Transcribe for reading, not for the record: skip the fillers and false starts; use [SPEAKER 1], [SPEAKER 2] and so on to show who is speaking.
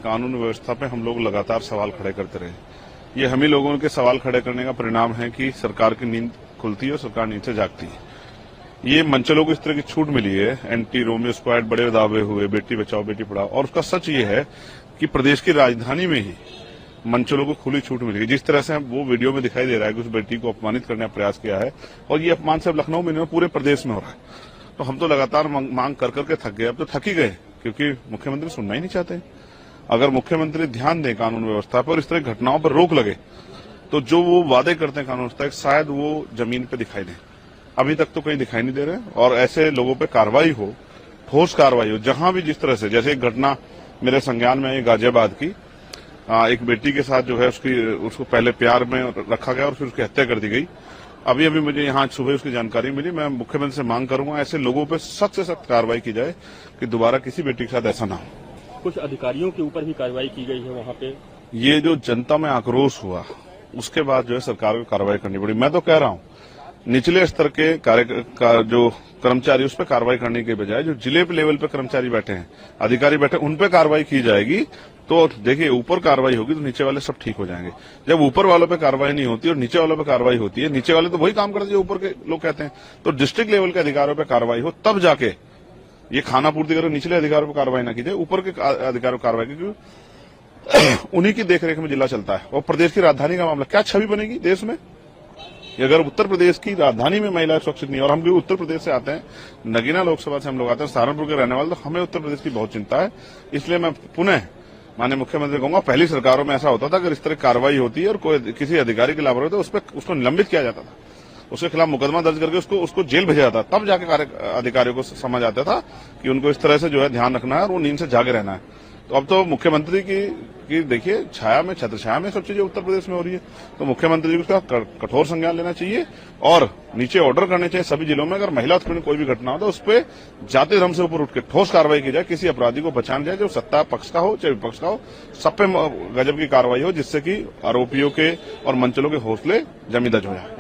[SPEAKER 1] कानून व्यवस्था पे हम लोग लगातार सवाल खड़े करते रहे। ये हम ही लोगों के सवाल खड़े करने का परिणाम है कि सरकार की नींद खुलती है और सरकार नींद से जागती है। ये मंचलों को इस तरह की छूट मिली है, एंटी रोमियो स्क्वाड बड़े दावे हुए, बेटी बचाओ बेटी पढ़ाओ, और उसका सच ये है कि प्रदेश की राजधानी में ही मंचलों को खुली छूट मिली है। जिस तरह से वो वीडियो में दिखाई दे रहा है कि उस बेटी को अपमानित करने का प्रयास किया है, और ये अपमान सिर्फ लखनऊ में नहीं पूरे प्रदेश में हो रहा है। तो हम तो लगातार मांग कर करके थक गए, अब तो थक ही गए, क्योंकि मुख्यमंत्री सुनना ही नहीं चाहते। अगर मुख्यमंत्री ध्यान दें कानून व्यवस्था पर और इस तरह घटनाओं पर रोक लगे, तो जो वो वादे करते हैं कानून व्यवस्था, शायद वो जमीन पे दिखाई दे। अभी तक तो कहीं दिखाई नहीं दे रहे, और ऐसे लोगों पे कार्रवाई हो, ठोस कार्रवाई हो, जहां भी जिस तरह से, जैसे एक घटना मेरे संज्ञान में गाजियाबाद की, एक बेटी के साथ जो है उसको पहले प्यार में रखा गया और फिर उसकी हत्या कर दी गई। अभी मुझे यहाँ सुबह उसकी जानकारी मिली। मैं मुख्यमंत्री से मांग करूंगा ऐसे लोगों पे सख्त से सख्त कार्रवाई की जाए कि दोबारा किसी बेटी के साथ ऐसा ना हो।
[SPEAKER 2] कुछ अधिकारियों के ऊपर भी कार्रवाई की गई है वहां पे।
[SPEAKER 1] ये जो जनता में आक्रोश हुआ, उसके बाद जो है सरकार को कार्रवाई करनी पड़ी। मैं तो कह रहा हूं निचले स्तर के जो कर्मचारी, उस पर कार्रवाई करने के बजाय जो जिले लेवल पे कर्मचारी बैठे हैं, अधिकारी बैठे, उन पे कार्रवाई की जाएगी। तो देखिए, ऊपर कार्रवाई होगी तो नीचे वाले सब ठीक हो जाएंगे। जब ऊपर वालों पे कार्रवाई नहीं होती और नीचे वालों पे कार्रवाई होती है, नीचे वाले तो वही काम करते हैं जो ऊपर के लोग कहते हैं। तो डिस्ट्रिक्ट लेवल के अधिकारियों पे कार्रवाई हो, तब जाके ये खाना पूर्ति करो, निचले अधिकारियों पर कार्रवाई ना की जाए, ऊपर के अधिकारियों पर कार्रवाई की, क्योंकि उन्हीं की देखरेख में जिला चलता है। और प्रदेश की राजधानी का मामला, क्या छवि बनेगी देश में अगर उत्तर प्रदेश की राजधानी में महिलाएं सुरक्षित नहीं। और हम भी उत्तर प्रदेश से आते हैं, नगीना लोकसभा से हम लोग आते हैं, सहारनपुर के रहने वाले, तो हमें उत्तर प्रदेश की बहुत चिंता है। इसलिए मैं पुनः माननीय मुख्यमंत्री कहूंगा, पहली सरकारों में ऐसा होता था, अगर इस तरह कार्रवाई होती है और कोई किसी अधिकारी की लापरवाही तो उसको निलंबित किया जाता था, उसके खिलाफ मुकदमा दर्ज करके उसको जेल भेजा जाता, तब जाके अधिकारियों को समझ आता था कि उनको इस तरह से जो है ध्यान रखना है और वो नींद से जागे रहना है। तो अब तो मुख्यमंत्री की देखिए छाया में, छत्र छाया में सब चीजें उत्तर प्रदेश में हो रही है। तो मुख्यमंत्री जी को उसका कठोर संज्ञान लेना चाहिए और नीचे ऑर्डर करने चाहिए सभी जिलों में, अगर महिला उत्पीड़न कोई भी घटना हो तो उस पर जाति धर्म से ऊपर उठ के ठोस कार्रवाई की जाए, किसी अपराधी को बचाना जाए, जो सत्ता पक्ष का हो चाहे विपक्ष का हो, सब पे गजब की कार्रवाई हो, जिससे कि आरोपियों के और मंचलों के हौसले जमी दज हो जाए।